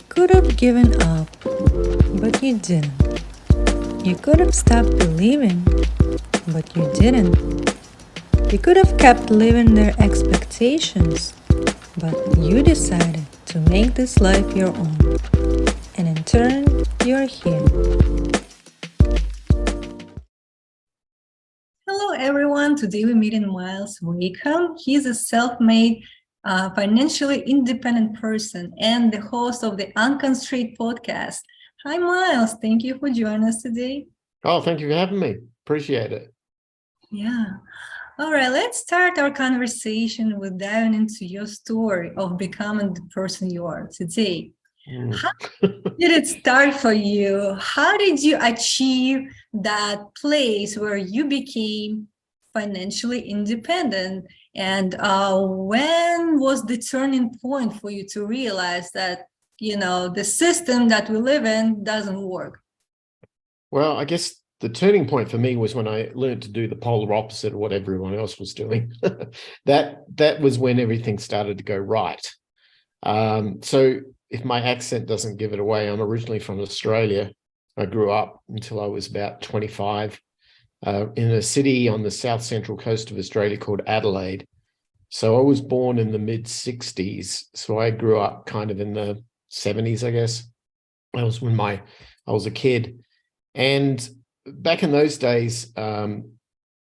could have given up, but you didn't. You could have stopped believing, but you didn't. You could have kept living their expectations, but you decided to make this life your own. And in turn, you're here. Hello, everyone. Today we meet in Myles Wakeham. He's a self-made, financially independent person and the host of the Unconstrained podcast. Hi, Myles. Thank you for joining us today. Oh, thank you for having me. Appreciate it. Yeah. All right, let's start our conversation with diving into your story of becoming the person you are today. How did it start for you? How did you achieve that place where you became financially independent? And when was the turning point for you to realize that, the system that we live in doesn't work? Well, I guess the turning point for me was when I learned to do the polar opposite of what everyone else was doing. That was when everything started to go right. So if my accent doesn't give it away, I'm originally from Australia. I grew up until I was about 25 in a city on the south central coast of Australia called Adelaide. So I was born in the mid-60s. So I grew up kind of in the 70s, I guess. That was when I was a kid. And back in those days,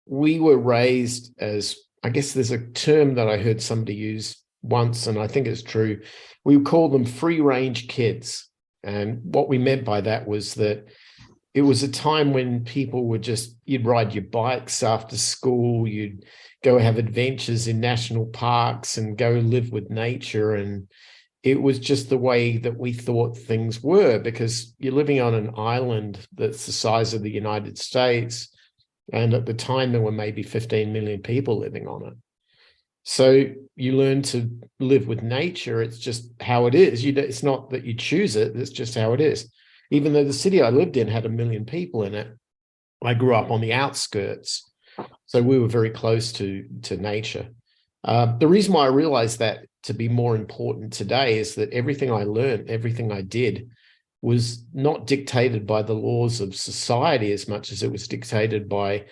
we were raised as, I guess there's a term that I heard somebody use once, and I think it's true. We called them free-range kids. And what we meant by that was that it was a time when people would you'd ride your bikes after school, you'd go have adventures in national parks and go live with nature. And it was just the way that we thought things were, because you're living on an island that's the size of the United States. And at the time, there were maybe 15 million people living on it. So you learn to live with nature. It's just how it is. It's not that you choose it. It's just how it is. Even though the city I lived in had 1 million people in it, I grew up on the outskirts. So we were very close to nature. The reason why I realized that to be more important today is that everything I learned, everything I did, was not dictated by the laws of society as much as it was dictated by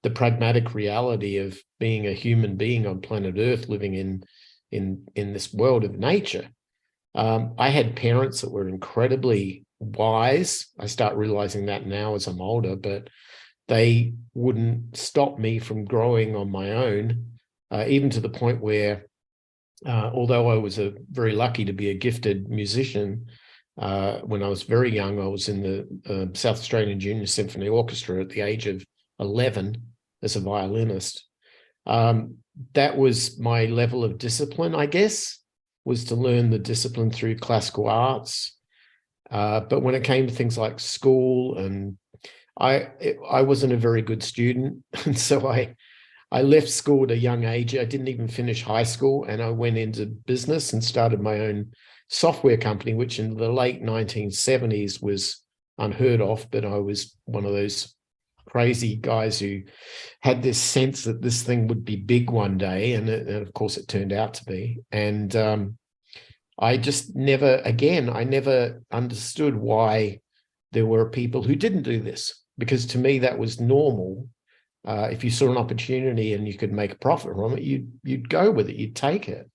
the pragmatic reality of being a human being on planet Earth, living in this world of nature. I had parents that were incredibly wise. I start realizing that now as I'm older, but they wouldn't stop me from growing on my own, even to the point where, although I was very lucky to be a gifted musician, when I was very young, I was in the South Australian Junior Symphony Orchestra at the age of 11 as a violinist. That was my level of discipline, I guess, was to learn the discipline through classical arts. But when it came to things like school, and I wasn't a very good student, and so I left school at a young age. I didn't even finish high school, and I went into business and started my own software company, which in the late 1970s was unheard of. But I was one of those crazy guys who had this sense that this thing would be big one day, and of course it turned out to be. And I just I never understood why there were people who didn't do this, because to me that was normal. If you saw an opportunity and you could make a profit from it, you'd go with it, you'd take it.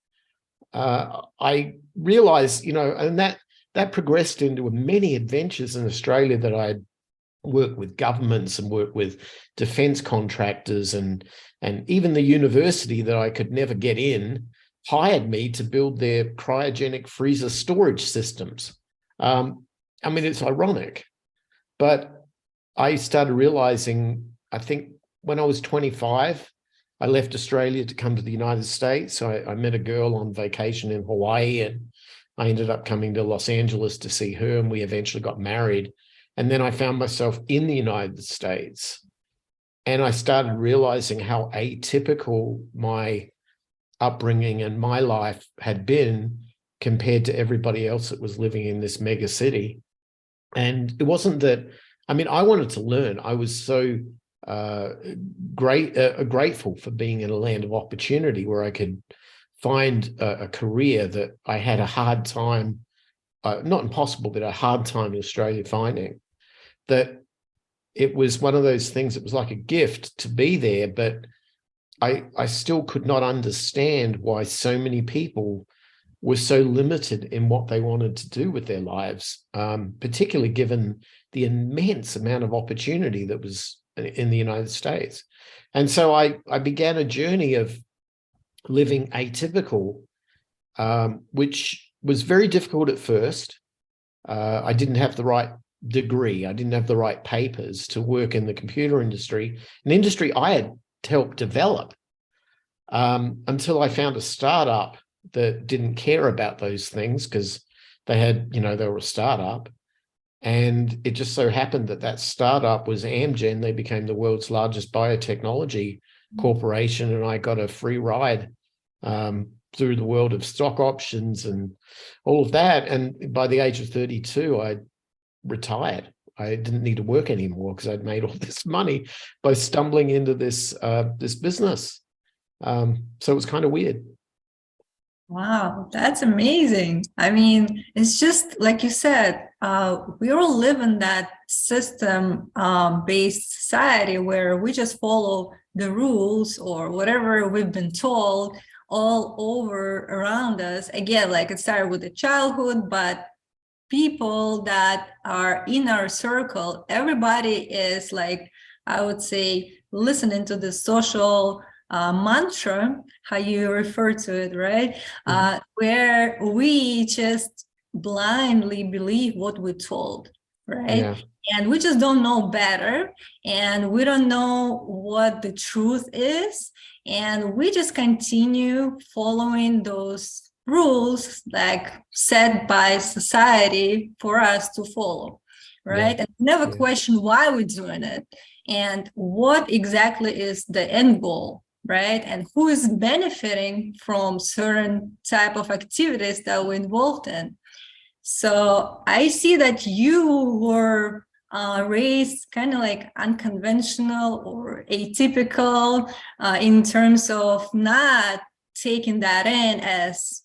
I realized, and that progressed into many adventures in Australia, that I'd worked with governments and worked with defense contractors, and even the university that I could never get in hired me to build their cryogenic freezer storage systems. It's ironic, but I started realizing, I think when I was 25, I left Australia to come to the United States. So I met a girl on vacation in Hawaii, and I ended up coming to Los Angeles to see her, and we eventually got married. And then I found myself in the United States, and I started realizing how atypical my upbringing and my life had been compared to everybody else that was living in this mega city. And it wasn't that, I wanted to learn. I was so grateful for being in a land of opportunity where I could find a career that I had a hard time not impossible, but a hard time in Australia finding, that it was one of those things, it was like a gift to be there, but I still could not understand why so many people were so limited in what they wanted to do with their lives, particularly given the immense amount of opportunity that was in the United States. And so I began a journey of living atypical, which was very difficult at first. I didn't have the right degree. I didn't have the right papers to work in the computer industry, an industry I had helped develop, until I found a startup that didn't care about those things because they were a startup. And it just so happened that that startup was Amgen. They became the world's largest biotechnology corporation. And I got a free ride through the world of stock options and all of that. And by the age of 32, I retired. I didn't need to work anymore because I'd made all this money by stumbling into this business. So it was kind of weird. Wow, that's amazing. I mean, it's just like you said, we all live in that system-based society where we just follow the rules or whatever we've been told all over around us. Again, like it started with the childhood, but people that are in our circle, everybody is like, I would say, listening to the social mantra, how you refer to it, right? Where we just blindly believe what we're told, right? Yeah. And we just don't know better, and we don't know what the truth is, and we just continue following those rules like set by society for us to follow, right? And never question why we're doing it and what exactly is the end goal, right? And who is benefiting from certain type of activities that we're involved in. So I see that you were raised kind of like unconventional or atypical in terms of not taking that in as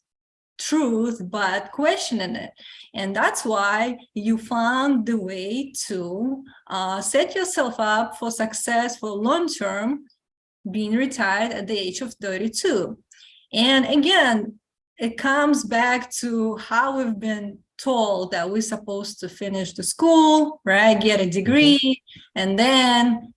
truth, but questioning it. And that's why you found the way to set yourself up for success for long-term, being retired at the age of 32. And again, it comes back to how we've been told that we're supposed to finish the school, right? Get a degree. And then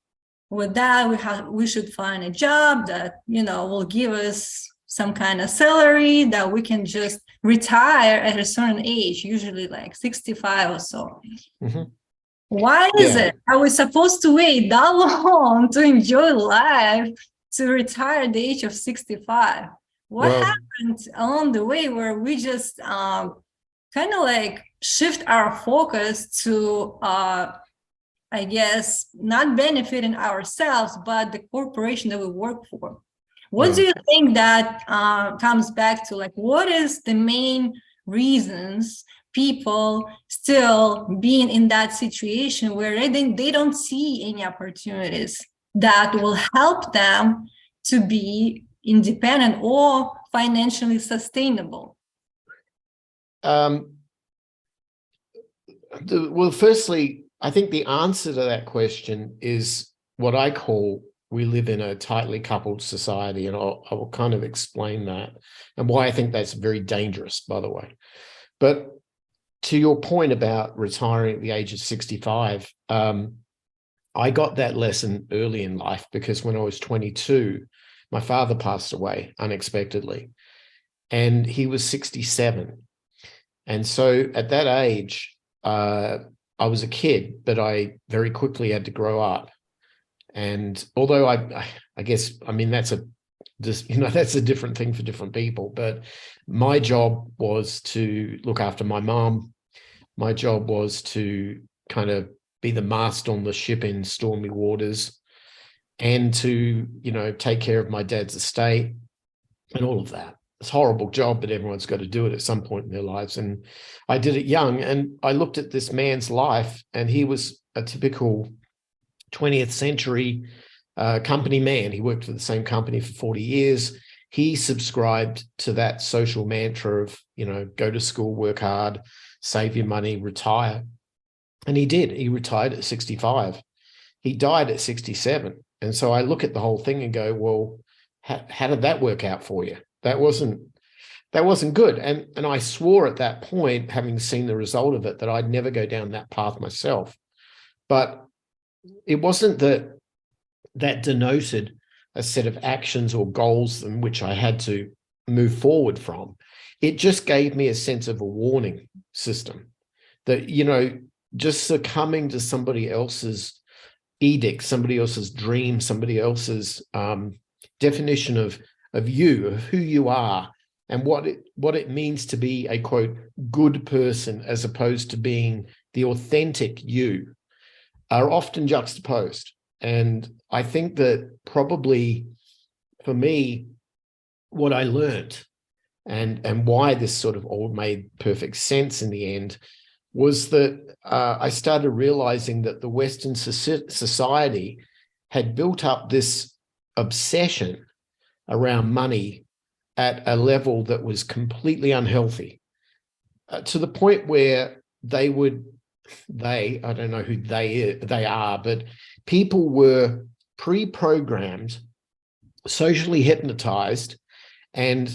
with that, we should find a job that, will give us some kind of salary that we can just retire at a certain age, usually like 65 or so. Why is it? Are we supposed to wait that long to enjoy life to retire at the age of 65? What happened along the way where we just kind of like shift our focus to, I guess, not benefiting ourselves, but the corporation that we work for? What do you think that comes back to? Like, what is the main reasons people still being in that situation where they don't see any opportunities that will help them to be independent or financially sustainable? Well, firstly, I think the answer to that question is what I call, we live in a tightly coupled society, and I will kind of explain that and why I think that's very dangerous, by the way. But to your point about retiring at the age of 65, I got that lesson early in life because when I was 22, my father passed away unexpectedly, and he was 67. And so at that age, I was a kid, but I very quickly had to grow up. And although I guess, I mean, that's a different thing for different people, but my job was to look after my mom. My job was to kind of be the mast on the ship in stormy waters and to, take care of my dad's estate and all of that. It's a horrible job, but everyone's got to do it at some point in their lives. And I did it young, and I looked at this man's life, and he was a typical 20th century company man. He worked for the same company for 40 years. he subscribed to that social mantra of, go to school, work hard, save your money, retire. And he did. He retired at 65. He died at 67. And so I look at the whole thing and go, well, how did that work out for you? That wasn't good. And I swore at that point, having seen the result of it, that I'd never go down that path myself. But it wasn't that denoted a set of actions or goals in which I had to move forward from. It just gave me a sense of a warning system that, just succumbing to somebody else's edict, somebody else's dream, somebody else's definition of you, of who you are, and what it means to be a, quote, good person as opposed to being the authentic you, are often juxtaposed. And I think that probably for me, what I learned and why this sort of all made perfect sense in the end was that I started realizing that the Western society had built up this obsession around money at a level that was completely unhealthy, to the point where I don't know who they are, but people were pre-programmed, socially hypnotized, and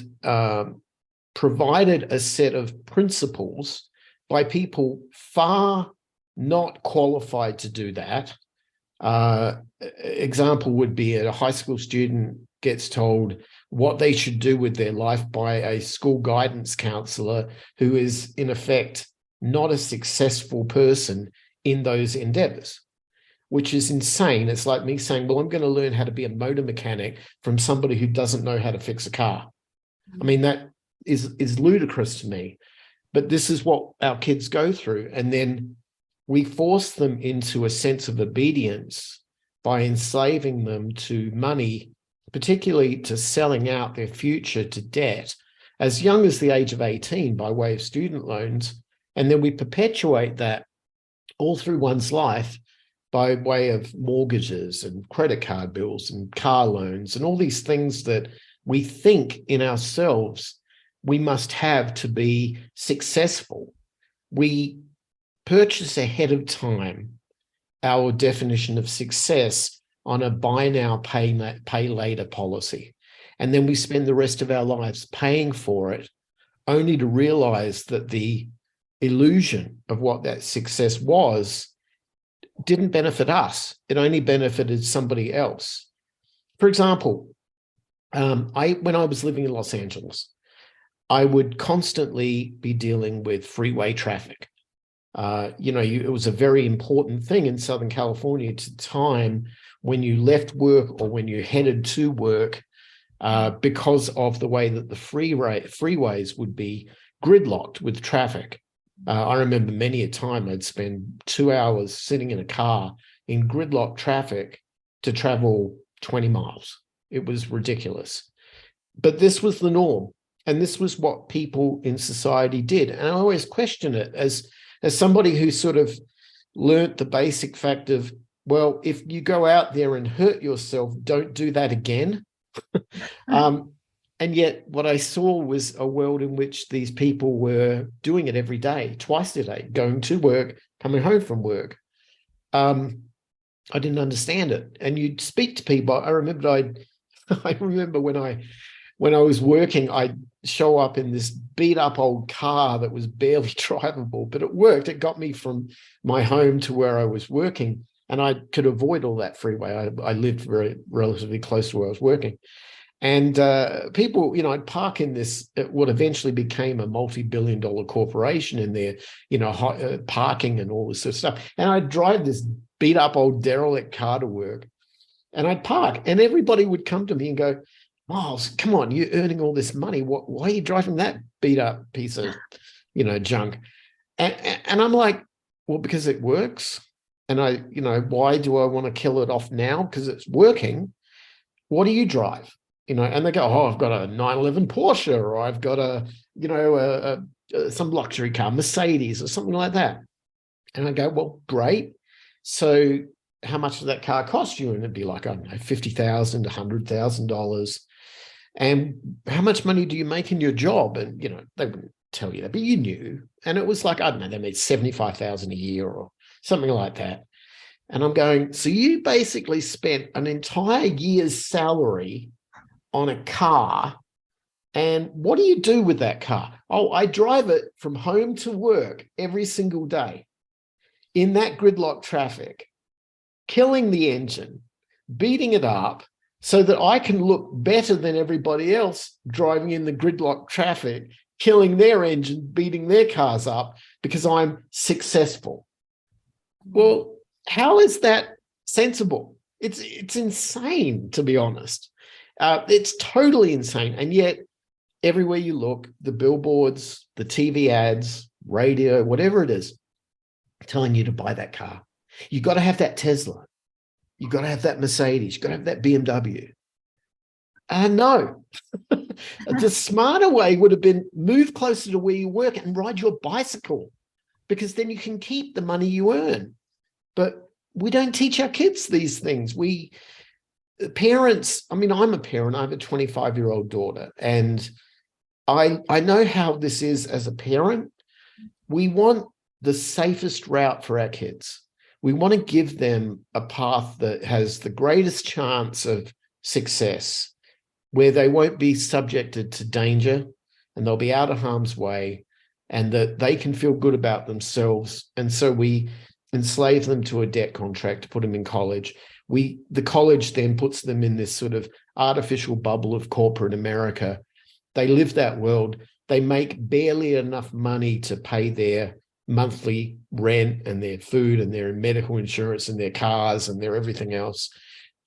provided a set of principles by people far not qualified to do that. Example would be a high school student gets told what they should do with their life by a school guidance counselor who is, in effect, not a successful person in those endeavors, which is insane. It's like me saying, well, I'm going to learn how to be a motor mechanic from somebody who doesn't know how to fix a car. I mean, that is ludicrous to me. But this is what our kids go through. And then we force them into a sense of obedience by enslaving them to money, particularly to selling out their future to debt as young as the age of 18 by way of student loans. And then we perpetuate that all through one's life by way of mortgages and credit card bills and car loans and all these things that we think in ourselves we must have to be successful. We purchase ahead of time our definition of success on a buy now, pay later policy. And then we spend the rest of our lives paying for it, only to realize that the illusion of what that success was didn't benefit us. It only benefited somebody else. For example, when I was living in Los Angeles, I would constantly be dealing with freeway traffic. It was a very important thing in Southern California at the time when you left work or when you headed to work, because of the way that the freeways would be gridlocked with traffic. I remember many a time I'd spend 2 hours sitting in a car in gridlock traffic to travel 20 miles. It was ridiculous. But this was the norm. And this was what people in society did. And I always question it as somebody who sort of learnt the basic fact of, well, if you go out there and hurt yourself, don't do that again. And yet what I saw was a world in which these people were doing it every day, twice a day, going to work, coming home from work. I didn't understand it. And you'd speak to people. I remember when I was working, I'd show up in this beat up old car that was barely drivable, but it worked. It got me from my home to where I was working, and I could avoid all that freeway. I lived relatively close to where I was working. And people, I'd park in this, what eventually became a multi-billion-dollar corporation in there, parking and all this sort of stuff. And I'd drive this beat up old derelict car to work, and I'd park, and everybody would come to me and go, Myles, come on, you're earning all this money. Why are you driving that beat up piece of, junk? And I'm like, well, because it works. And why do I want to kill it off now? Because it's working. What do you drive? And they go, oh, I've got a 911 Porsche, or I've got some luxury car, Mercedes or something like that. And I go, well, great. So how much does that car cost you? And it'd be like, I don't know, $50,000, $100,000. And how much money do you make in your job? And, they wouldn't tell you that, but you knew. And it was like, I don't know, they made 75,000 a year or something like that. And I'm going, so you basically spent an entire year's salary on a car. And what do you do with that car? Oh, I drive it from home to work every single day in that gridlock traffic, killing the engine, beating it up so that I can look better than everybody else driving in the gridlock traffic, killing their engine, beating their cars up because I'm successful. Well, how is that sensible? It's insane, to be honest. It's totally insane. And yet, everywhere you look, the billboards, the TV ads, radio, whatever it is, telling you to buy that car. You've got to have that Tesla. You've got to have that Mercedes. You've got to have that BMW. No. The smarter way would have been move closer to where you work and ride your bicycle, because then you can keep the money you earn. But we don't teach our kids these things. Parents, I'm a parent. I have a 25-year-old daughter, and I know how this is as a parent. We want the safest route for our kids. We want to give them a path that has the greatest chance of success, where they won't be subjected to danger and they'll be out of harm's way, and that they can feel good about themselves. And so we enslave them to a debt contract to put them in college. The college then puts them in this sort of artificial bubble of corporate America. They live that world. They make barely enough money to pay their monthly rent and their food and their medical insurance and their cars and their everything else.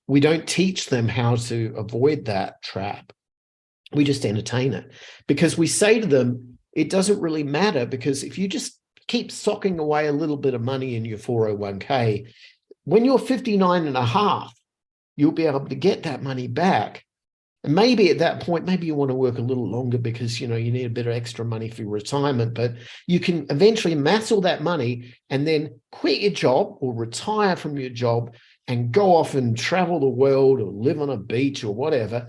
We don't teach them how to avoid that trap. We just entertain it, because we say to them, it doesn't really matter, because if you just keep socking away a little bit of money in your 401k, when you're 59 and a half, you'll be able to get that money back. And maybe at that point, maybe you want to work a little longer because, you need a bit of extra money for your retirement, but you can eventually amass all that money and then quit your job or retire from your job and go off and travel the world or live on a beach or whatever.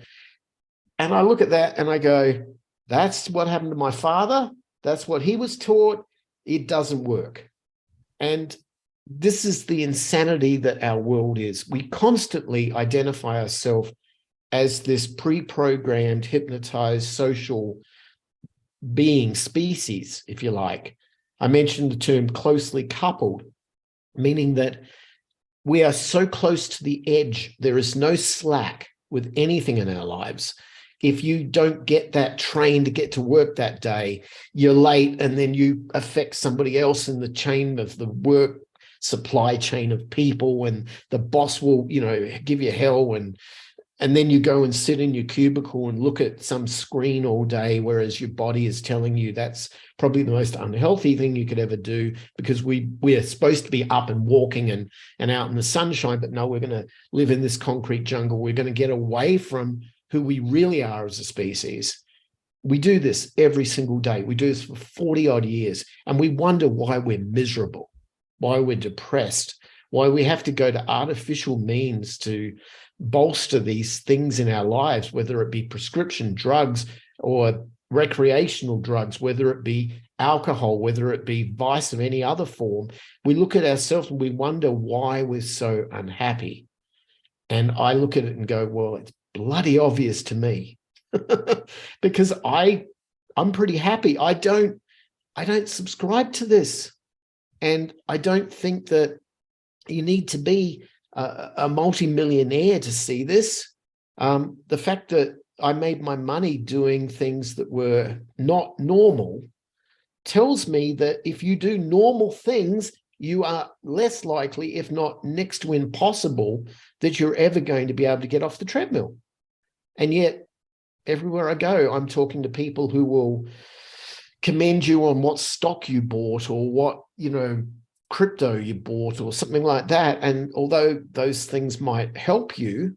And I look at that and I go, that's what happened to my father. That's what he was taught. It doesn't work. And this is the insanity that our world is. We constantly identify ourselves as this pre-programmed, hypnotized social being, species, if you like. I mentioned the term closely coupled, meaning that we are so close to the edge. There is no slack with anything in our lives. If you don't get that train to get to work that day, you're late, and then you affect somebody else in the chain of the work supply chain of people, and the boss will, give you hell, and then you go and sit in your cubicle and look at some screen all day, whereas your body is telling you that's probably the most unhealthy thing you could ever do, because we're supposed to be up and walking and out in the sunshine, but no, we're going to live in this concrete jungle. We're going to get away from who we really are as a species. We do this every single day. We do this for 40 odd years, and we wonder why we're miserable, why we're depressed, why we have to go to artificial means to bolster these things in our lives, whether it be prescription drugs or recreational drugs, whether it be alcohol, whether it be vice of any other form. We look at ourselves and we wonder why we're so unhappy. And I look at it and go, well, it's bloody obvious to me, because I'm pretty happy. I don't subscribe to this. And I don't think that you need to be a multi-millionaire to see this. The fact that I made my money doing things that were not normal tells me that if you do normal things, you are less likely, if not next to impossible, that you're ever going to be able to get off the treadmill. And yet, everywhere I go, I'm talking to people who will commend you on what stock you bought or what, crypto you bought or something like that. And although those things might help you,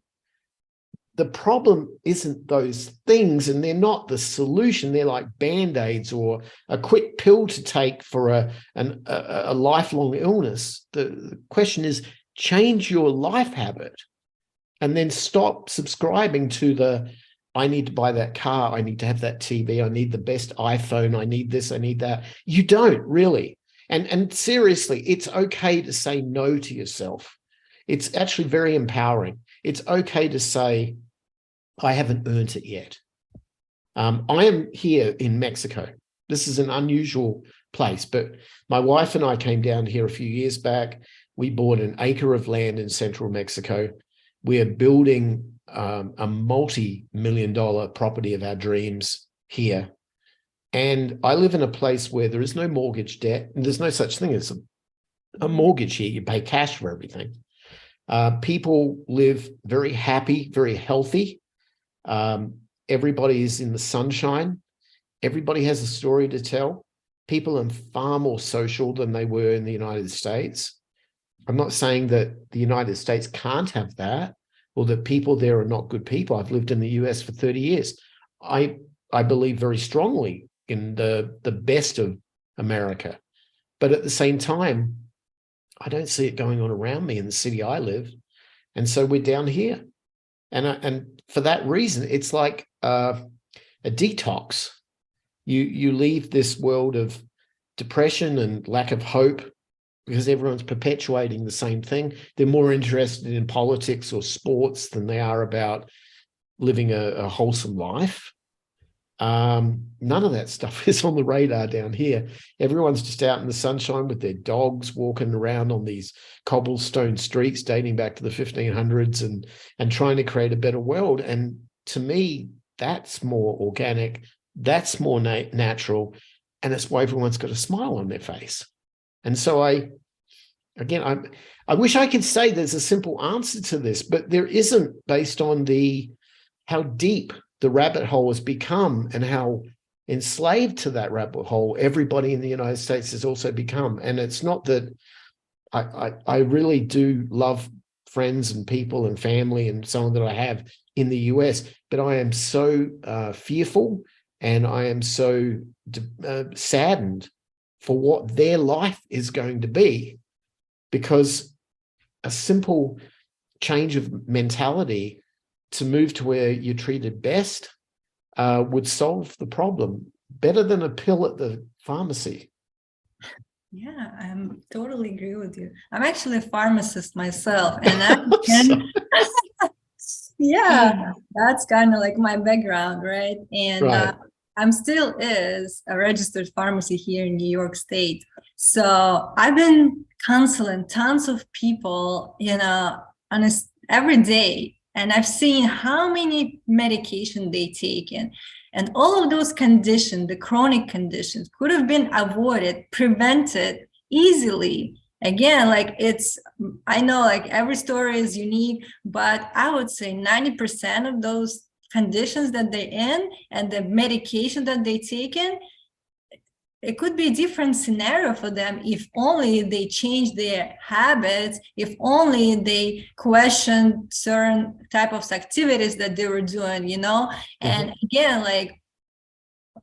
the problem isn't those things, and they're not the solution. They're like Band-Aids or a quick pill to take for a lifelong illness. The question is, change your life habit and then stop subscribing to the I need to buy that car. I need to have that TV. I need the best iPhone. I need this. I need that. You don't really. And seriously, it's okay to say no to yourself. It's actually very empowering. It's okay to say, I haven't earned it yet. I am here in Mexico. This is an unusual place, but my wife and I came down here a few years back. We bought an acre of land in central Mexico. We are building a multi-million-dollar property of our dreams here. And I live in a place where there is no mortgage debt, and there's no such thing as a mortgage here. You pay cash for everything. People live very happy, very healthy. Everybody is in the sunshine. Everybody has a story to tell. People are far more social than they were in the United States. I'm not saying that the United States can't have that, or that people there are not good people. I've lived in the US for 30 years. I believe very strongly in the best of America. But at the same time, I don't see it going on around me in the city I live. And so we're down here. And for that reason, it's like a detox. You leave this world of depression and lack of hope because everyone's perpetuating the same thing. They're more interested in politics or sports than they are about living a wholesome life. None of that stuff is on the radar down here. Everyone's just out in the sunshine with their dogs, walking around on these cobblestone streets dating back to the 1500s and trying to create a better world. And to me, that's more organic, that's more natural, and that's why everyone's got a smile on their face. And so I wish I could say there's a simple answer to this, but there isn't, based on how deep the rabbit hole has become and how enslaved to that rabbit hole everybody in the United States has also become. And it's not that I really do love friends and people and family and so on that I have in the US, but I am so fearful and I am so saddened for what their life is going to be, because a simple change of mentality to move to where you're treated best would solve the problem better than a pill at the pharmacy. Yeah, I totally agree with you. I'm actually a pharmacist myself, and yeah, that's kind of like my background, right? And right. I'm still is a registered pharmacy here in New York State. So I've been counseling tons of people, every day. And I've seen how many medication they take in. And all of those conditions, the chronic conditions, could have been avoided, prevented easily. Again, I know like every story is unique, but I would say 90% of those conditions that they're in and the medication that they take in, it could be a different scenario for them if only they change their habits, if only they question certain type of activities that they were doing, And again,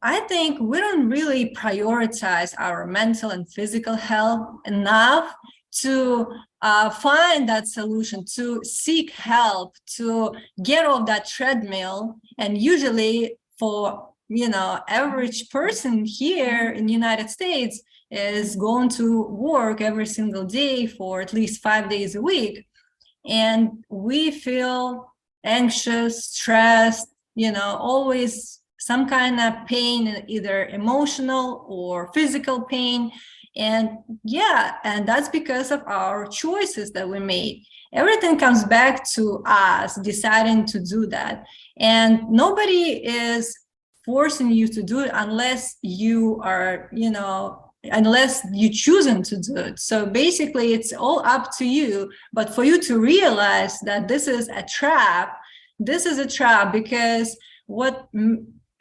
I think we don't really prioritize our mental and physical health enough to find that solution, to seek help, to get off that treadmill. And usually for average person here in the United States is going to work every single day for at least 5 days a week. And we feel anxious, stressed, always some kind of pain, either emotional or physical pain. And that's because of our choices that we made. Everything comes back to us deciding to do that. And nobody is forcing you to do it unless you are, unless you choosing to do it. So basically it's all up to you. But for you to realize that this is a trap because what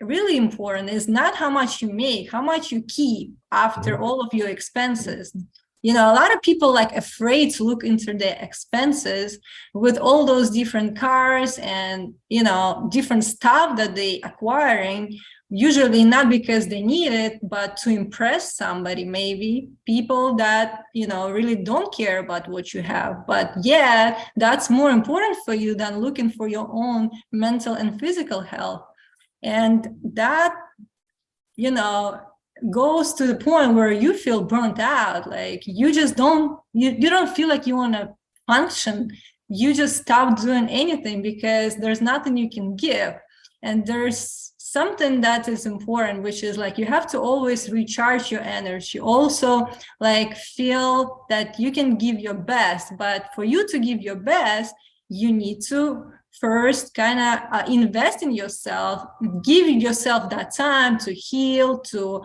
really important is not how much you make, how much you keep after all of your expenses. A lot of people afraid to look into their expenses with all those different cars and, different stuff that they acquiring. usually not because they need it, but to impress somebody, maybe people that, you know, really don't care about what you have. But yeah, that's more important for you than looking for your own mental and physical health. And that, you know, goes to the point where you feel burnt out. Like you just don't, you don't feel like you want to function. You just stop doing anything because there's nothing you can give. And there's something that is important, which is like you have to always recharge your energy. Also, like feel that you can give your best. But for you to give your best, you need to first kind of invest in yourself, give yourself that time to heal, to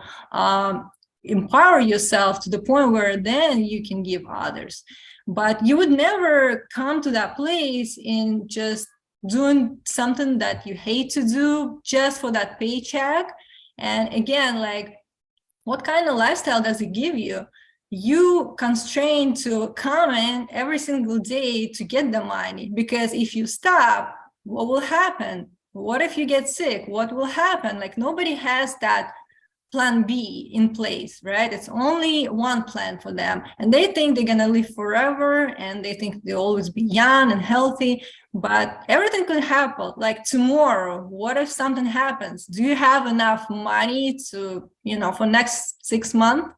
empower yourself to the point where then you can give others. But you would never come to that place in just doing something that you hate to do just for that paycheck. And again, like, what kind of lifestyle does it give you? You constrained to come in every single day to get the money, because if you stop, what will happen? What if you get sick? What will happen? Like, nobody has that plan B in place, right? It's only one plan for them. And they think they're gonna live forever, and they think they'll always be young and healthy, but everything could happen. Like tomorrow, what if something happens? Do you have enough money to, you know, for next 6 months?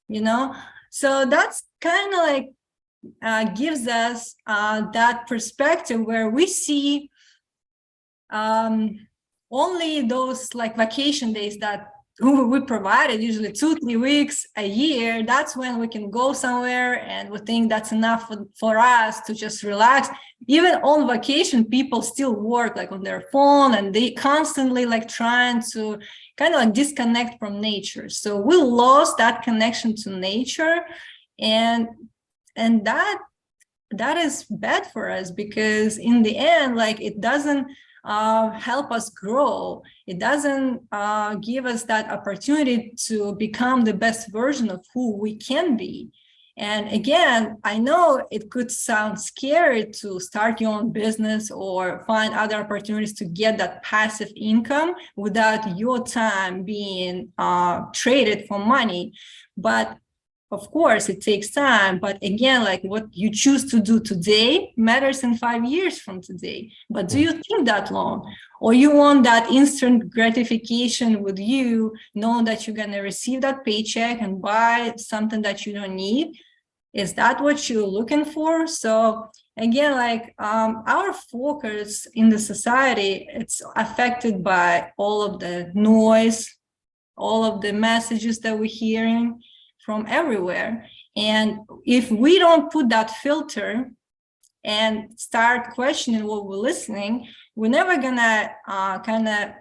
You know, so that's kind of like gives us that perspective where we see only those like vacation days that we provided, usually 2-3 weeks a year. That's when we can go somewhere, and we think that's enough for us to just relax. Even on vacation, people still work like on their phone, and they constantly like trying to kind of like disconnect from nature. So we lost that connection to nature, and that is bad for us, because in the end, like, it doesn't help us grow. It doesn't give us that opportunity to become the best version of who we can be. And again, I know it could sound scary to start your own business or find other opportunities to get that passive income without your time being traded for money. But of course, it takes time. But again, like, what you choose to do today matters in 5 years from today. But do you think that long? Or you want that instant gratification with you, knowing that you're going to receive that paycheck and buy something that you don't need? Is that what you're looking for? So again, like, our focus in the society, it's affected by all of the noise, all of the messages that we're hearing from everywhere. And if we don't put that filter and start questioning what we're listening, we're never gonna kind of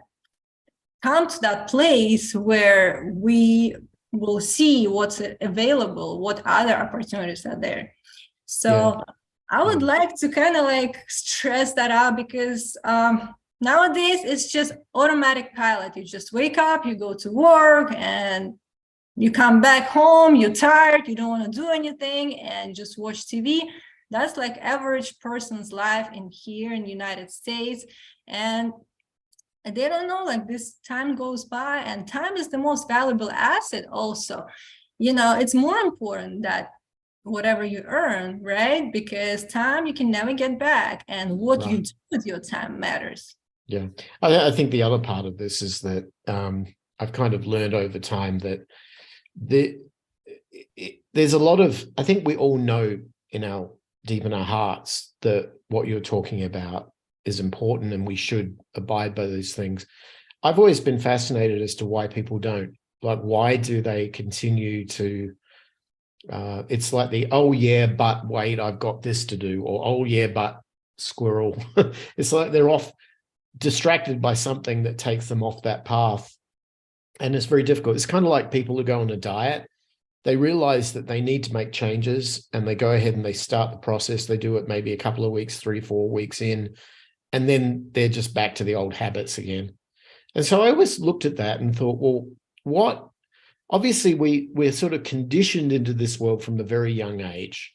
come to that place where we will see what's available, what other opportunities are there. So I would like to kind of like stress that out, because nowadays it's just automatic pilot. You just wake up, you go to work, and you come back home, you're tired, you don't want to do anything, and just watch TV. That's like average person's life in here in the United States. And they don't know, like, this time goes by, and time is the most valuable asset also. You know, it's more important that whatever you earn, right? Because time you can never get back, and what you do with your time matters. Yeah. I think the other part of this is that I've kind of learned over time that there's a lot of, I think we all know deep in our hearts that what you're talking about is important, and we should abide by these things. I've always been fascinated as to why people don't. Like, why do they continue to, it's like the, oh yeah, but wait, I've got this to do, or oh yeah, but squirrel. It's like they're off, distracted by something that takes them off that path. And it's very difficult. It's kind of like people who go on a diet. They realize that they need to make changes, and they go ahead and they start the process. They do it maybe a couple of weeks, 3-4 weeks in, and then they're just back to the old habits again. And so I always looked at that and thought, well, what? Obviously, we're sort of conditioned into this world from a very young age.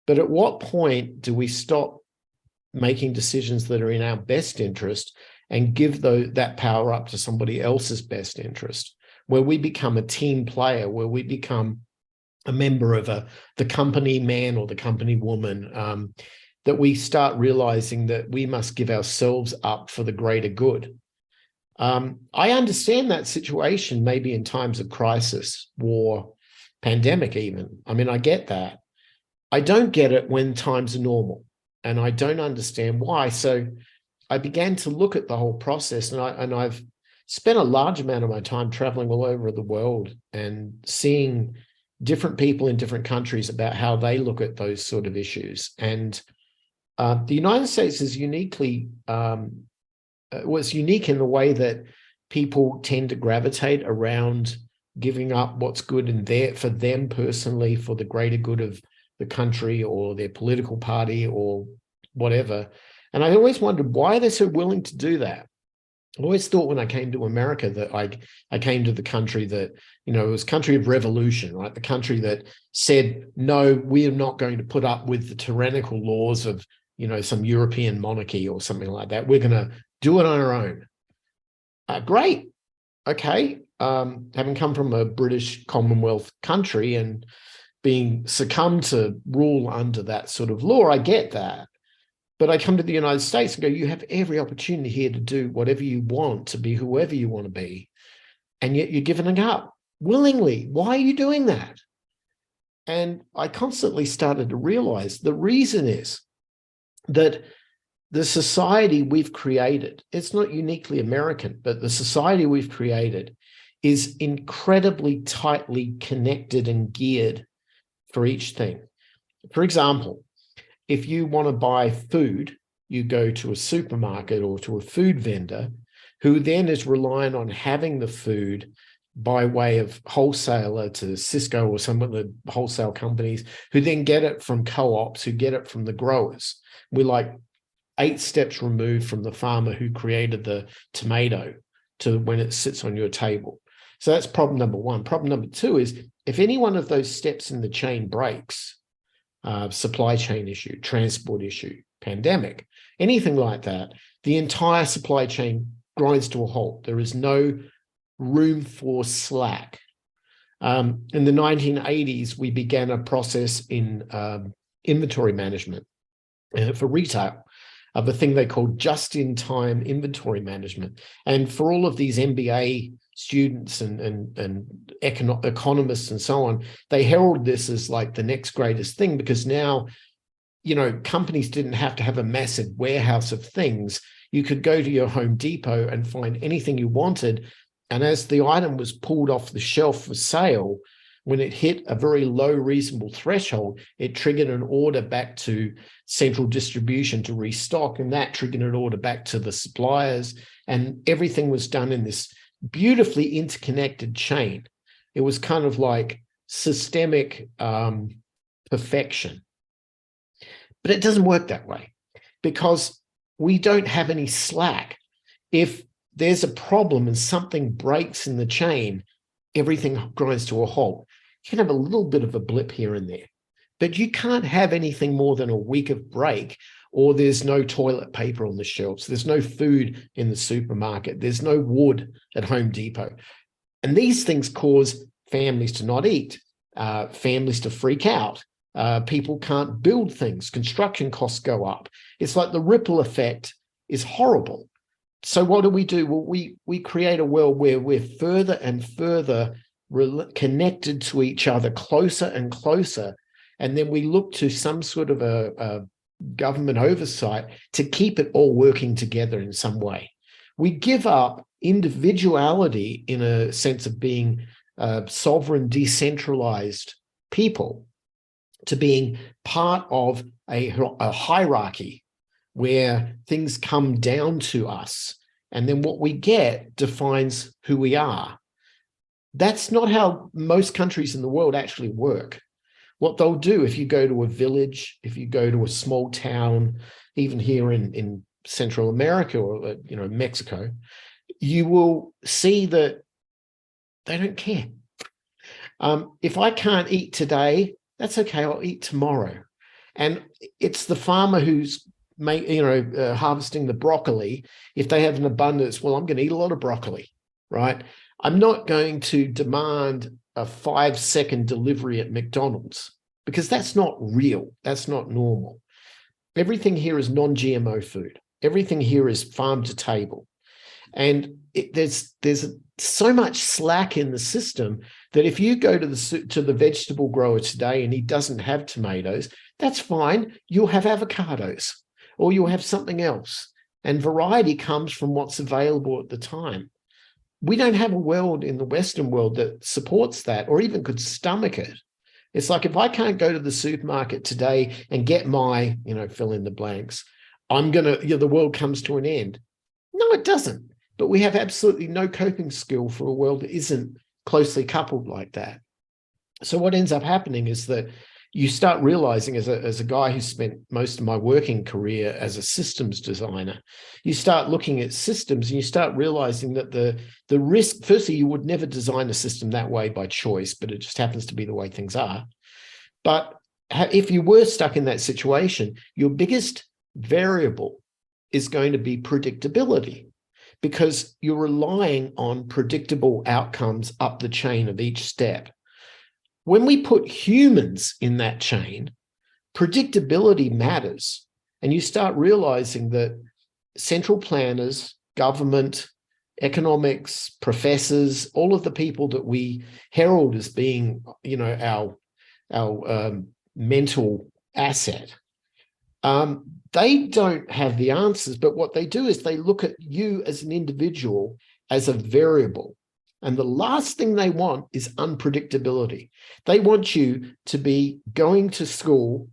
But at what point do we stop making decisions that are in our best interest and give that power up to somebody else's best interest, where we become a team player, where we become a member of the company man or the company woman, that we start realizing that we must give ourselves up for the greater good. I understand that situation maybe in times of crisis, war, pandemic even. I mean, I get that. I don't get it when times are normal, and I don't understand why. So I began to look at the whole process, and I've spent a large amount of my time traveling all over the world and seeing different people in different countries about how they look at those sort of issues. And the United States is uniquely was unique in the way that people tend to gravitate around giving up what's good in for them personally, for the greater good of the country or their political party or whatever. And I always wondered why they're so willing to do that. I always thought when I came to America that I came to the country that, it was country of revolution, right? The country that said, no, we are not going to put up with the tyrannical laws of, some European monarchy or something like that. We're going to do it on our own. Great. Okay. Having come from a British Commonwealth country and being succumbed to rule under that sort of law, I get that. But I come to the United States and go, you have every opportunity here to do whatever you want, to be whoever you want to be. And yet you're giving it up willingly. Why are you doing that? And I constantly started to realize the reason is that the society we've created, it's not uniquely American, but the society we've created is incredibly tightly connected and geared for each thing. For example, if you want to buy food, you go to a supermarket or to a food vendor who then is relying on having the food by way of wholesaler to Cisco or some of the wholesale companies who then get it from co-ops, who get it from the growers. We're like 8 steps removed from the farmer who created the tomato to when it sits on your table. So that's problem number one. Problem number two is if any one of those steps in the chain breaks, supply chain issue, transport issue, pandemic, anything like that, the entire supply chain grinds to a halt. There is no room for slack. In the 1980s, we began a process in inventory management for retail of a thing they called just-in-time inventory management. And for all of these MBA students and economists and so on, they herald this as like the next greatest thing because now, companies didn't have to have a massive warehouse of things. You could go to your Home Depot and find anything you wanted. And as the item was pulled off the shelf for sale, when it hit a very low reasonable threshold, it triggered an order back to central distribution to restock, and that triggered an order back to the suppliers. And everything was done in this beautifully interconnected chain. It was kind of like systemic perfection. But it doesn't work that way because we don't have any slack. If there's a problem and something breaks in the chain, everything grinds to a halt. You can have a little bit of a blip here and there, but you can't have anything more than a week of break, or there's no toilet paper on the shelves. There's no food in the supermarket. There's no wood at Home Depot. And these things cause families to not eat, families to freak out. People can't build things. Construction costs go up. It's like the ripple effect is horrible. So what do? Well, we create a world where we're further and further connected to each other, closer and closer. And then we look to some sort of a government oversight to keep it all working together in some way. We give up individuality in a sense of being sovereign, decentralized people to being part of a hierarchy where things come down to us. And then what we get defines who we are. That's not how most countries in the world actually work. What they'll do, if you go to a village, if you go to a small town, even here in Central America or Mexico, you will see that they don't care. If I can't eat today, that's okay, I'll eat tomorrow. And it's the farmer who's harvesting the broccoli, if they have an abundance, well, I'm going to eat a lot of broccoli, right? I'm not going to demand a 5-second delivery at McDonald's because that's not real. That's not normal. Everything here is non-GMO food. Everything here is farm to table. And there's so much slack in the system that if you go to the vegetable grower today and he doesn't have tomatoes, that's fine. You'll have avocados or you'll have something else. And variety comes from what's available at the time. We don't have a world in the Western world that supports that or even could stomach it. It's like if I can't go to the supermarket today and get my, fill in the blanks, the world comes to an end. No, it doesn't. But we have absolutely no coping skill for a world that isn't closely coupled like that. So what ends up happening is that you start realizing, as a guy who spent most of my working career as a systems designer, you start looking at systems and you start realizing that the risk, firstly, you would never design a system that way by choice, but it just happens to be the way things are. But if you were stuck in that situation, your biggest variable is going to be predictability, because you're relying on predictable outcomes up the chain of each step. When we put humans in that chain, predictability matters. And you start realizing that central planners, government, economics, professors, all of the people that we herald as being, our mental asset, they don't have the answers, but what they do is they look at you as an individual as a variable. And the last thing they want is unpredictability. They want you to be going to school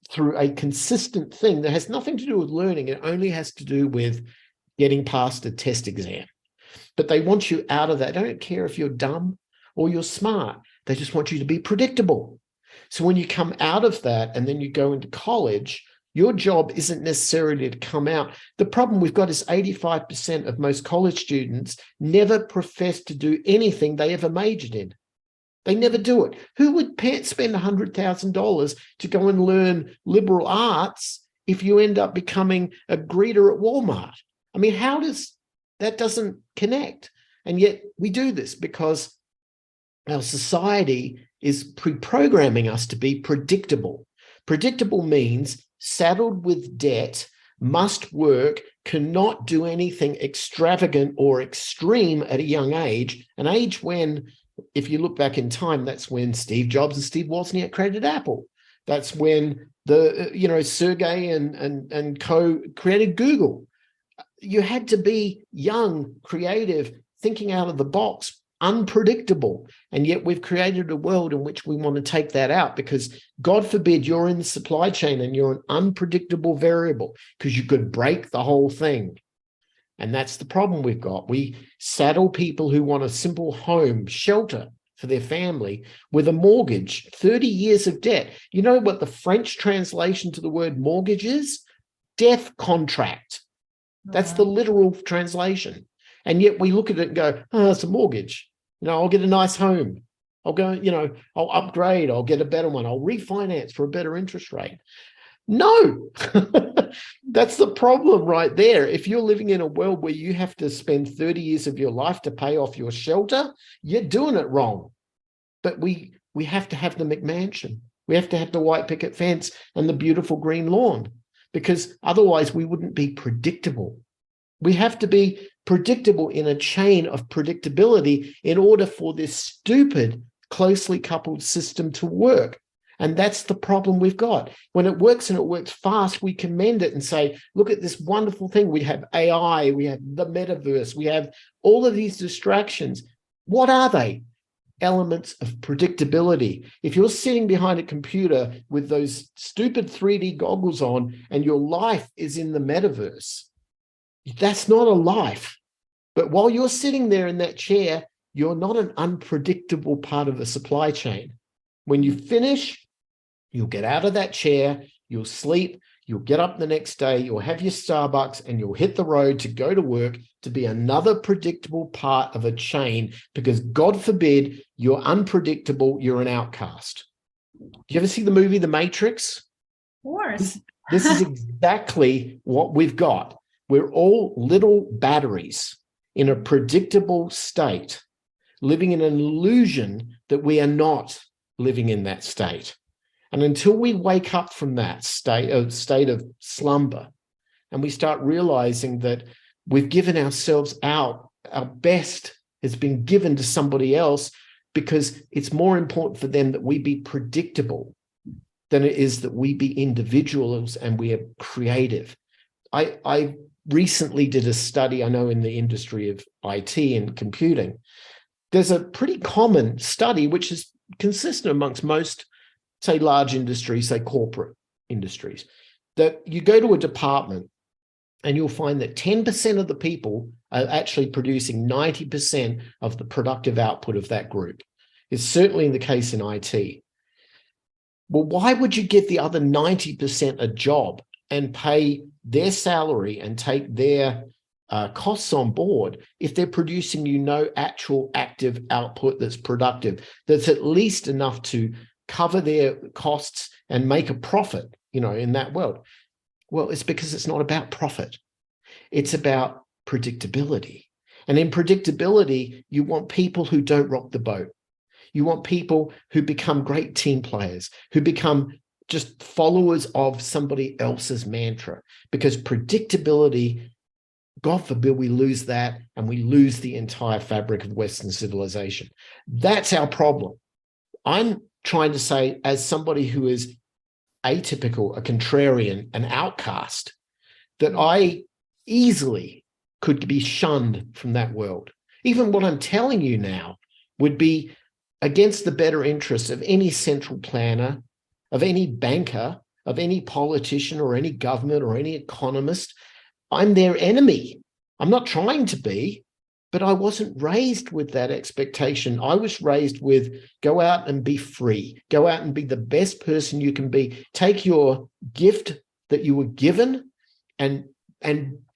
through a consistent thing that has nothing to do with learning. It only has to do with getting past a test exam. But they want you out of that. They don't care if you're dumb or you're smart. They just want you to be predictable. So when you come out of that and then you go into college, your job isn't necessarily to come out. The problem we've got is 85% of most college students never profess to do anything they ever majored in. They never do it. Who would spend $100,000 to go and learn liberal arts if you end up becoming a greeter at Walmart? I mean, that doesn't connect. And yet we do this because our society is pre-programming us to be predictable. Predictable means saddled with debt, must work, cannot do anything extravagant or extreme at a young age, an age when, if you look back in time, that's when Steve Jobs and Steve Wozniak created Apple. That's when Sergey and co created Google. You had to be young, creative, thinking out of the box, unpredictable. And yet we've created a world in which we want to take that out because, God forbid, you're in the supply chain and you're an unpredictable variable because you could break the whole thing. And that's the problem we've got. We saddle people who want a simple home, shelter for their family with a mortgage, 30 years of debt. You know what the French translation to the word mortgage is? Death contract. That's the literal translation. And yet we look at it and go, oh, it's a mortgage. I'll get a nice home. I'll go, I'll upgrade. I'll get a better one. I'll refinance for a better interest rate. No, that's the problem right there. If you're living in a world where you have to spend 30 years of your life to pay off your shelter, you're doing it wrong. But we have to have the McMansion. We have to have the white picket fence and the beautiful green lawn, because otherwise we wouldn't be predictable. We have to be predictable in a chain of predictability in order for this stupid, closely coupled system to work. And that's the problem we've got. When it works and it works fast, we commend it and say, look at this wonderful thing. We have AI, we have the metaverse, we have all of these distractions. What are they? Elements of predictability. If you're sitting behind a computer with those stupid 3D goggles on and your life is in the metaverse, that's not a life. But while you're sitting there in that chair, you're not an unpredictable part of the supply chain. When you finish, you'll get out of that chair, you'll sleep, you'll get up the next day, you'll have your Starbucks, and you'll hit the road to go to work to be another predictable part of a chain, because God forbid you're unpredictable, you're an outcast. Do you ever see the movie The Matrix? Of course. This is exactly what we've got. We're all little batteries in a predictable state, living in an illusion that we are not living in that state. And until we wake up from that state of slumber, and we start realizing that we've given ourselves out, our best has been given to somebody else because it's more important for them that we be predictable than it is that we be individuals and we are creative. I recently did a study, I know in the industry of IT and computing, there's a pretty common study which is consistent amongst most, say, large industries, say corporate industries, that you go to a department and you'll find that 10% of the people are actually producing 90% of the productive output of that group. It's certainly the case in IT. Well, why would you give the other 90% a job and pay their salary and take their costs on board if they're producing you no actual active output that's productive, that's at least enough to cover their costs and make a profit, in that world? Well, it's because it's not about profit. It's about predictability. And in predictability, you want people who don't rock the boat. You want people who become great team players, who become just followers of somebody else's mantra, because predictability, God forbid we lose that and we lose the entire fabric of Western civilization. That's our problem. I'm trying to say, as somebody who is atypical, a contrarian, an outcast, that I easily could be shunned from that world. Even what I'm telling you now would be against the better interests of any central planner, of any banker, of any politician or any government or any economist. I'm their enemy. I'm not trying to be, but I wasn't raised with that expectation. I was raised with go out and be free, go out and be the best person you can be. Take your gift that you were given and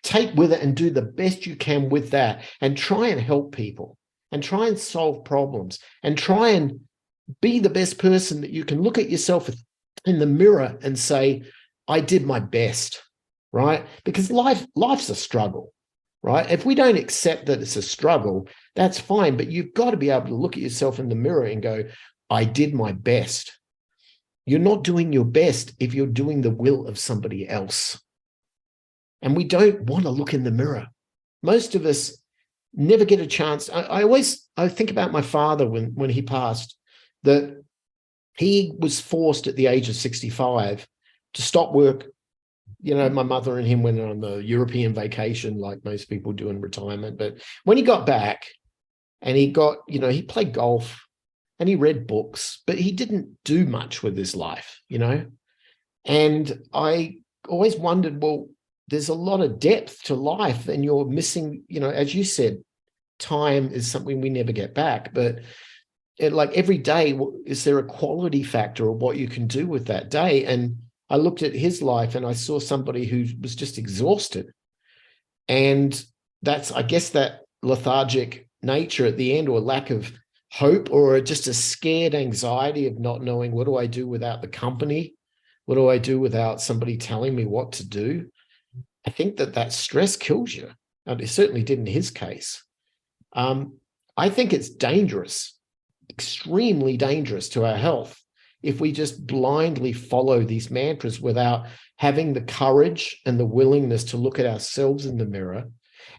take with it and do the best you can with that and try and help people and try and solve problems and try and be the best person that you can. Look at yourself in the mirror and say, I did my best, right? Because life's a struggle, right? If we don't accept that it's a struggle, that's fine, but you've got to be able to look at yourself in the mirror and go, I did my best. You're not doing your best if you're doing the will of somebody else. And we don't want to look in the mirror. Most of us never get a chance. I think about my father when he passed, that he was forced at the age of 65 to stop work. My mother and him went on the European vacation like most people do in retirement. But when he got back and he got, he played golf and he read books, but he didn't do much with his life, And I always wondered, well, there's a lot of depth to life and you're missing, as you said, time is something we never get back. But like every day, is there a quality factor of what you can do with that day? And I looked at his life and I saw somebody who was just exhausted. And that's, I guess, that lethargic nature at the end, or lack of hope, or just a scared anxiety of not knowing, what do I do without the company? What do I do without somebody telling me what to do? I think that stress kills you. And it certainly did in his case. I think it's dangerous, extremely dangerous to our health if we just blindly follow these mantras without having the courage and the willingness to look at ourselves in the mirror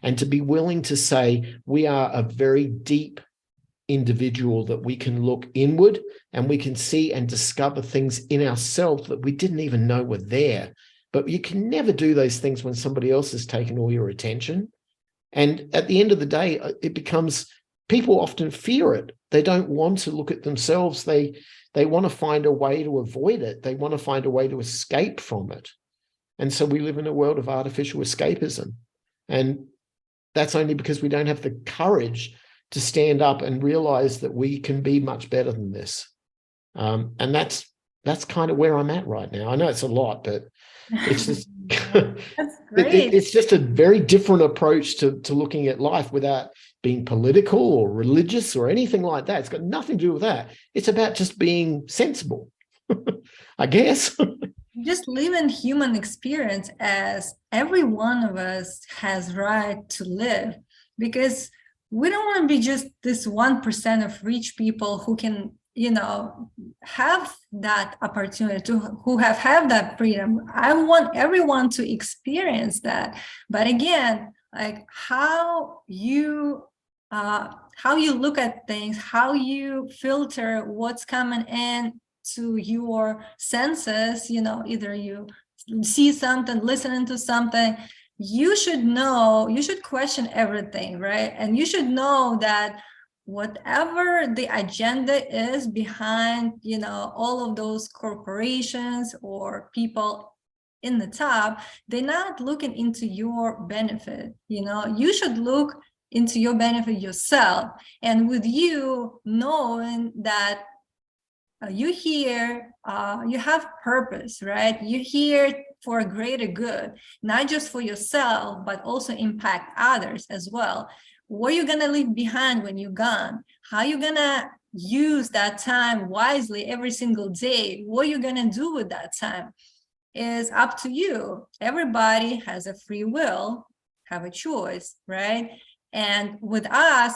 and to be willing to say we are a very deep individual, that we can look inward and we can see and discover things in ourselves that we didn't even know were there. But you can never do those things when somebody else has taken all your attention. And at the end of the day, it becomes, people often fear it. They don't want to look at themselves. They want to find a way to avoid it. They want to find a way to escape from it. And so we live in a world of artificial escapism. And that's only because we don't have the courage to stand up and realize that we can be much better than this. And that's kind of where I'm at right now. I know it's a lot, but it's just That's great. it's just a very different approach to looking at life without being political or religious or anything like that. It's got nothing to do with that. It's about just being sensible, I guess. just live in human experience as every one of us has right to live, because we don't want to be just this 1% of rich people who can, have that opportunity to, who have that freedom. I want everyone to experience that. But again, like how you look at things, how you filter what's coming in to your senses, either you see something, listening to something, you should question everything, right? And you should know that whatever the agenda is behind, all of those corporations or people in the top, they're not looking into your benefit. You should look into your benefit yourself. And with you knowing that you here, you have purpose, right? You're here for a greater good, not just for yourself, but also impact others as well. What you're gonna leave behind when you're gone, how you're gonna use that time wisely every single day, what you're gonna do with that time is up to you. Everybody has a free will, have a choice, right? And with us,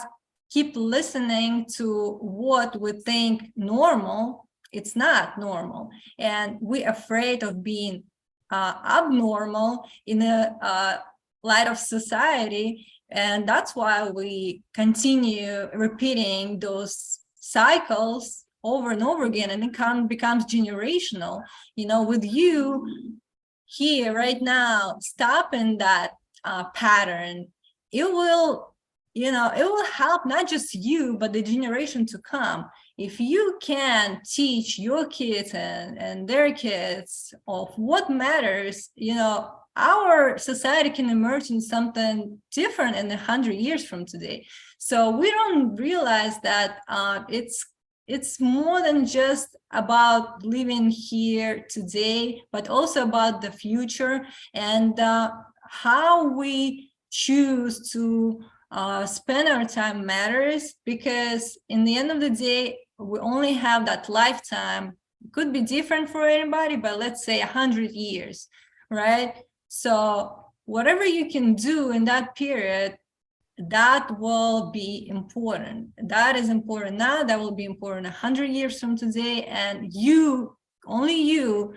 keep listening to what we think normal, it's not normal. And we're afraid of being abnormal in the light of society. And that's why we continue repeating those cycles over and over again, and it becomes generational. With you here right now, stopping that pattern, it will help not just you, but the generation to come. If you can teach your kids and their kids of what matters, our society can emerge in something different in 100 years from today. So we don't realize that it's more than just about living here today, but also about the future and how we choose to spend our time matters, because in the end of the day, we only have that lifetime. It could be different for everybody, but let's say 100 years, right? So whatever you can do in that period, that will be important. That is important now, that will be important 100 years from today, and only you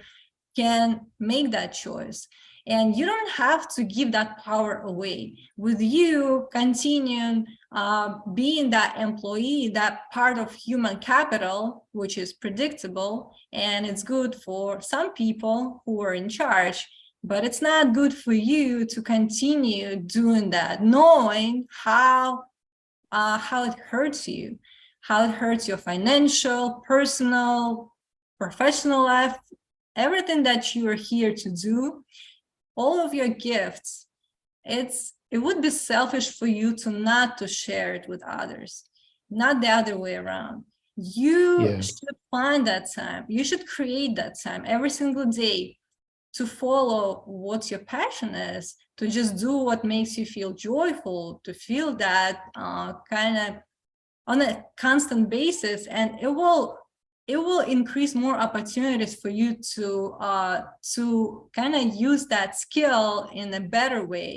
can make that choice. And you don't have to give that power away. With you continuing being that employee, that part of human capital, which is predictable, and it's good for some people who are in charge, but it's not good for you to continue doing that, knowing how it hurts you, how it hurts your financial, personal, professional life, everything that you are here to do, all of your gifts. It would be selfish for you not to share it with others, not the other way around. You should find that time. You should create that time every single day to follow what your passion is, to just do what makes you feel joyful, to feel that kind of on a constant basis, and it will increase more opportunities for you to kind of use that skill in a better way,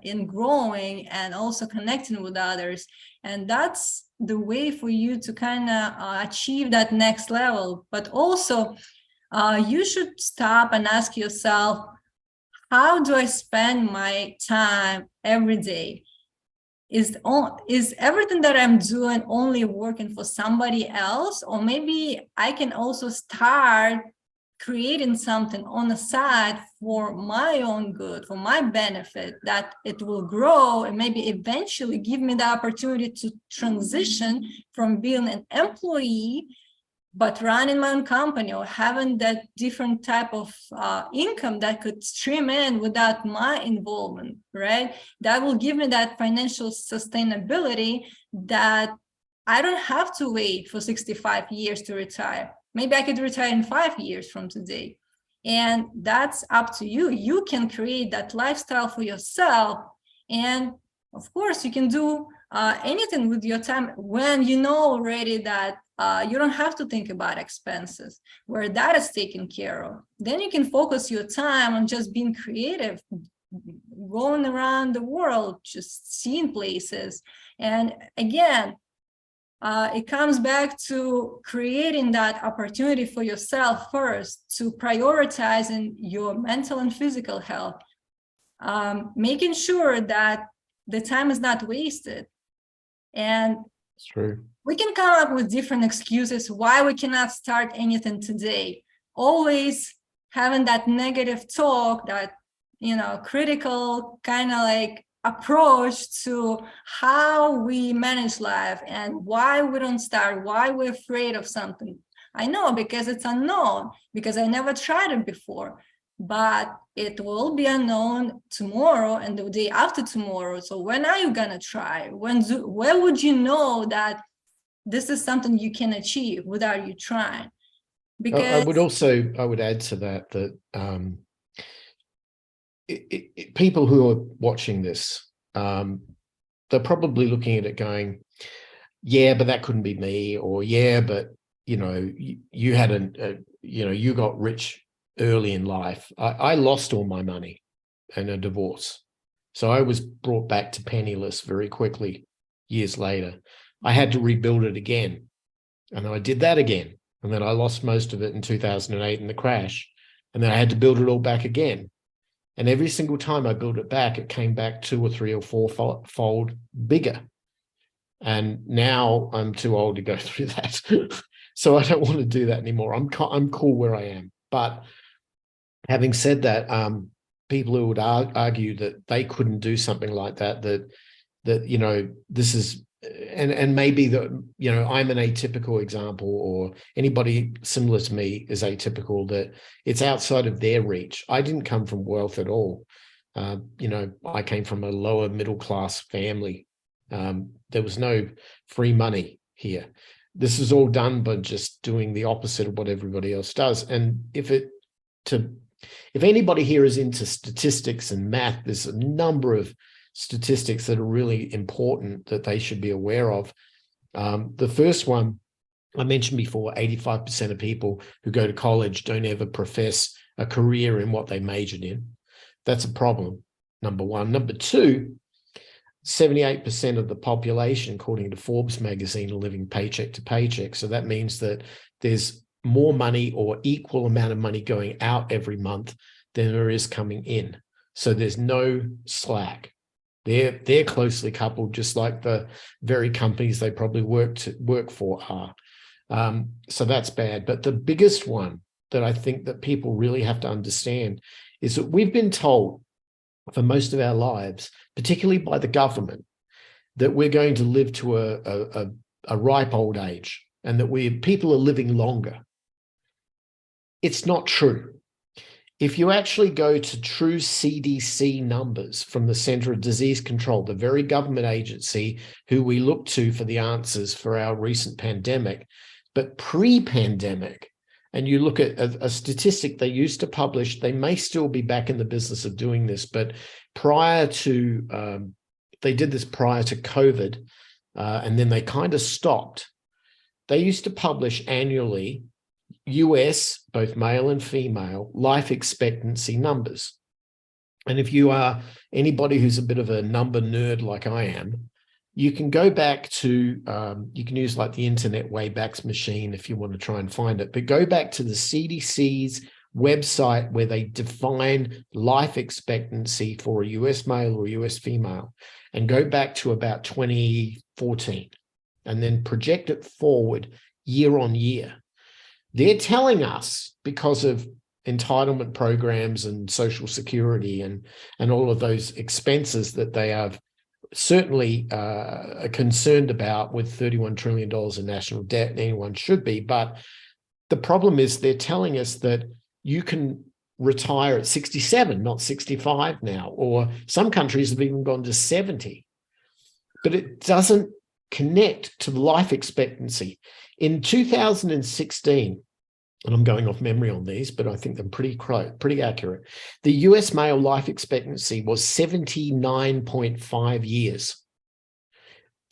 in growing and also connecting with others. And that's the way for you to kind of achieve that next level. But also you should stop and ask yourself, how do I spend my time every day? Is everything that I'm doing only working for somebody else? Or maybe I can also start creating something on the side for my own good, for my benefit, that it will grow and maybe eventually give me the opportunity to transition from being an employee but running my own company, or having that different type of income that could stream in without my involvement, right? That will give me that financial sustainability that I don't have to wait for 65 years to retire. Maybe I could retire in 5 years from today. And that's up to you. You can create that lifestyle for yourself. And of course, you can do anything with your time when you know already that you don't have to think about expenses, where that is taken care of. Then you can focus your time on just being creative, going around the world, just seeing places. And again, it comes back to creating that opportunity for yourself first, to prioritizing your mental and physical health, making sure that the time is not wasted. And it's true. We can come up with different excuses why we cannot start anything today. Always having that negative talk, that, critical kind of like approach to how we manage life and why we don't start, why we're afraid of something. I know, because it's unknown, because I never tried it before, but it will be unknown tomorrow and the day after tomorrow. So when are you gonna try? Where would you know that this is something you can achieve without you trying? Because I would add to that people who are watching this, they're probably looking at it going, yeah, but that couldn't be me, or yeah, but you had you got rich early in life. I lost all my money in a divorce, so I was brought back to penniless very quickly. Years later, I had to rebuild it again, and I did that again, and then I lost most of it in 2008 in the crash, and then I had to build it all back again. And every single time I built it back, it came back 2 or 3 or 4 fold bigger. And now I'm too old to go through that. So I don't want to do that anymore. I'm cool where I am. But having said that, people who would argue that they couldn't do something like that, this is, and maybe that, I'm an atypical example, or anybody similar to me is atypical, that it's outside of their reach. I didn't come from wealth at all. I came from a lower middle class family. There was no free money here. This is all done by just doing the opposite of what everybody else does. And if anybody here is into statistics and math, there's a number of statistics that are really important that they should be aware of. The first one I mentioned before, 85% of people who go to college don't ever profess a career in what they majored in. That's a problem, number one. Number two, 78% of the population, according to Forbes magazine, are living paycheck to paycheck. So that means that there's more money or equal amount of money going out every month than there is coming in. So there's no slack. They're closely coupled, just like the very companies they probably work for are. So that's bad. But the biggest one that I think that people really have to understand is that we've been told for most of our lives, particularly by the government, that we're going to live to a ripe old age, and that people are living longer. It's not true. If you actually go to true CDC numbers from the Centre of Disease Control, the very government agency who we look to for the answers for our recent pandemic, but pre-pandemic, and you look at a statistic they used to publish, they may still be back in the business of doing this, but they did this prior to COVID, and then they kind of stopped. They used to publish annually US, both male and female, life expectancy numbers. And if you are anybody who's a bit of a number nerd like I am, you can go back to, you can use like the Internet Wayback Machine if you want to try and find it, but go back to the CDC's website where they define life expectancy for a US male or US female, and go back to about 2014 and then project it forward year on year. They're telling us, because of entitlement programs and Social Security and all of those expenses that they are certainly concerned about with $31 trillion in national debt, and anyone should be. But the problem is they're telling us that you can retire at 67, not 65 now, or some countries have even gone to 70. But it doesn't connect to the life expectancy. In 2016, and I'm going off memory on these, but I think they're pretty accurate, the US male life expectancy was 79.5 years.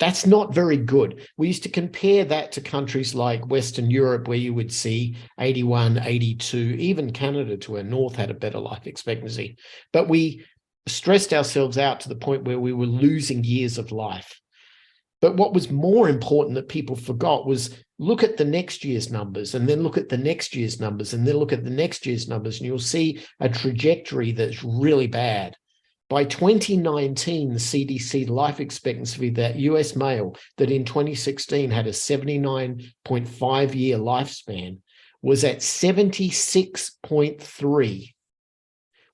That's not very good. We used to compare that to countries like Western Europe, where you would see 81, 82, even Canada to our north had a better life expectancy. But we stressed ourselves out to the point where we were losing years of life. But what was more important that people forgot was look at the next year's numbers, and then look at the next year's numbers, and then look at the next year's numbers, and you'll see a trajectory that's really bad. By 2019, the CDC life expectancy of that US male that in 2016 had a 79.5-year lifespan was at 76.3.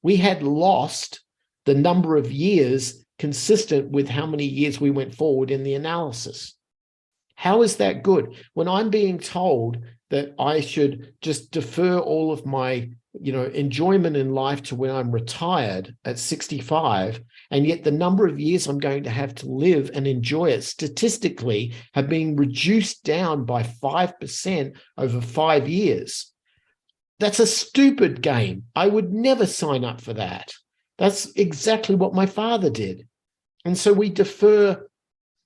We had lost the number of years consistent with how many years we went forward in the analysis. How is that good? When I'm being told that I should just defer all of my enjoyment in life to when I'm retired at 65, and yet the number of years I'm going to have to live and enjoy it statistically have been reduced down by 5% over 5 years. That's a stupid game. I would never sign up for that. That's exactly what my father did. And so we defer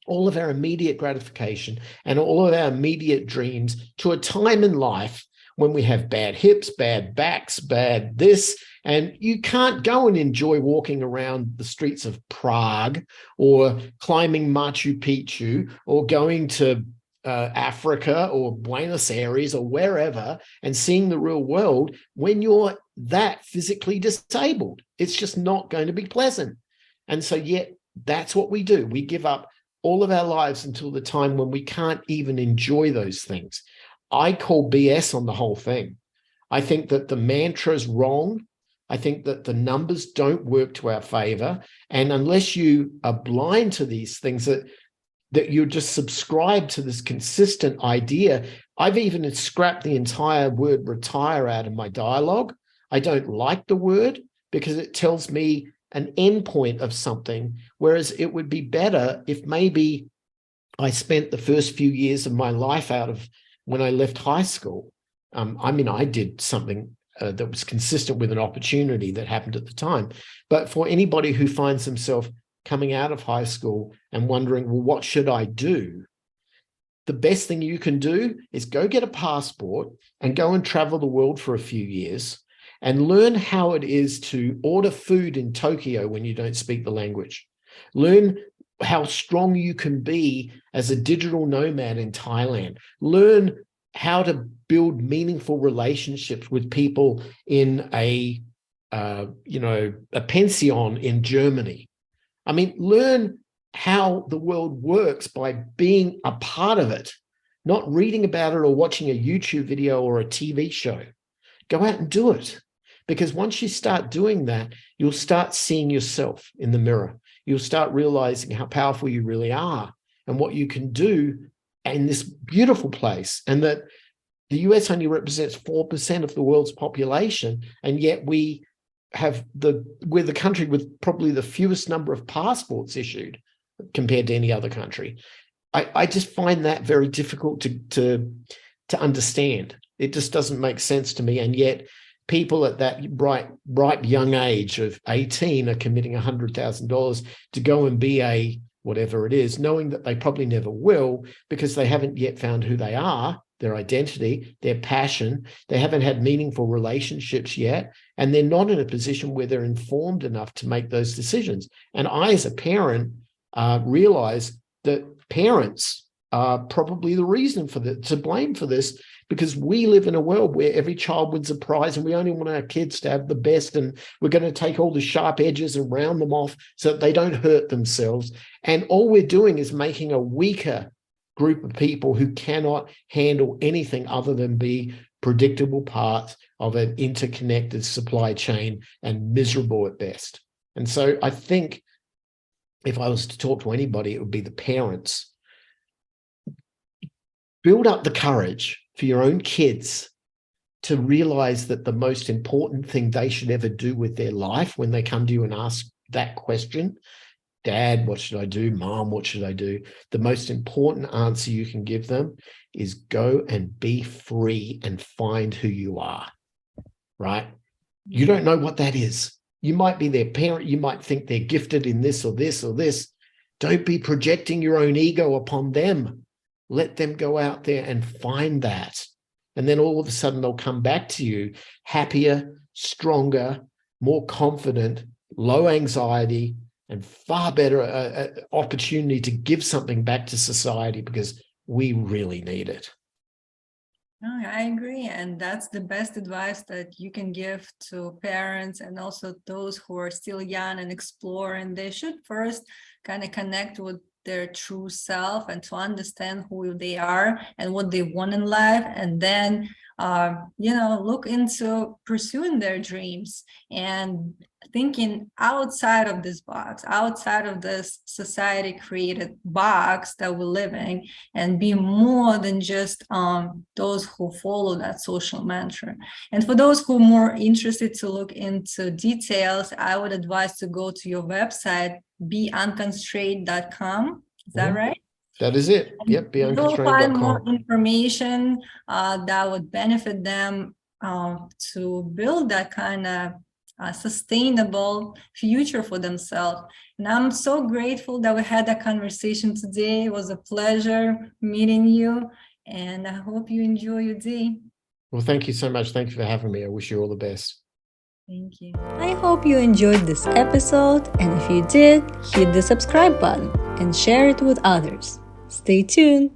all of our immediate gratification and all of our immediate dreams to a time in life when we have bad hips, bad backs, bad this, and you can't go and enjoy walking around the streets of Prague or climbing Machu Picchu or going to Africa or Buenos Aires or wherever and seeing the real world when you're that physically disabled. It's just not going to be pleasant. And so yet that's what we do. We give up all of our lives until the time when we can't even enjoy those things. I call BS on the whole thing. I think that the mantra is wrong. I think that the numbers don't work to our favor. And unless you are blind to these things, that you just subscribe to this consistent idea. I've even scrapped the entire word retire out of my dialogue. I don't like the word because it tells me an endpoint of something, whereas it would be better if maybe I spent the first few years of my life out of when I left high school. I did something that was consistent with an opportunity that happened at the time. But for anybody who finds themselves coming out of high school and wondering, well, what should I do? The best thing you can do is go get a passport and go and travel the world for a few years and learn how it is to order food in Tokyo when you don't speak the language. Learn how strong you can be as a digital nomad in Thailand. Learn how to build meaningful relationships with people in a pension in Germany. I mean, learn how the world works by being a part of it, not reading about it or watching a YouTube video or a TV show. Go out and do it. Because once you start doing that, you'll start seeing yourself in the mirror. You'll start realizing how powerful you really are and what you can do in this beautiful place. And that the US only represents 4% of the world's population, and yet we're the country with probably the fewest number of passports issued compared to any other country. I just find that very difficult to understand. It just doesn't make sense to me. And yet people at that ripe young age of 18 are committing $100,000 to go and be a whatever it is, knowing that they probably never will because they haven't yet found who they are, their identity, their passion. They haven't had meaningful relationships yet, and they're not in a position where they're informed enough to make those decisions. And I, as a parent, realize that parents are probably the reason to blame for this, because we live in a world where every child wins a prize and we only want our kids to have the best, and we're going to take all the sharp edges and round them off so that they don't hurt themselves. And all we're doing is making a weaker group of people who cannot handle anything other than be predictable parts of an interconnected supply chain and miserable at best. And so I think if I was to talk to anybody, it would be the parents. Build up the courage for your own kids to realize that the most important thing they should ever do with their life when they come to you and ask that question, Dad, what should I do? Mom, what should I do? The most important answer you can give them is go and be free and find who you are, right? You don't know what that is. You might be their parent. You might think they're gifted in this or this or this. Don't be projecting your own ego upon them. Let them go out there and find that. And then all of a sudden they'll come back to you happier, stronger, more confident, low anxiety, and far better opportunity to give something back to society, because we really need it. I agree. And that's the best advice that you can give to parents and also those who are still young and exploring. They should first kind of connect with their true self and to understand who they are and what they want in life. And then, look into pursuing their dreams and thinking outside of this box, outside of this society created box that we're living, and be more than just those who follow that social mantra. And for those who are more interested to look into details, I would advise to go to your website, beunconstrained.com. Is that right? That is it. Yep, You'll find more beunconstrained.com. information that would benefit them to build that kind of sustainable future for themselves. And I'm so grateful that we had that conversation today. It was a pleasure meeting you, and I hope you enjoy your day. Well, thank you so much. Thank you for having me. I wish you all the best. Thank you. I hope you enjoyed this episode, and if you did, hit the subscribe button and share it with others. Stay tuned.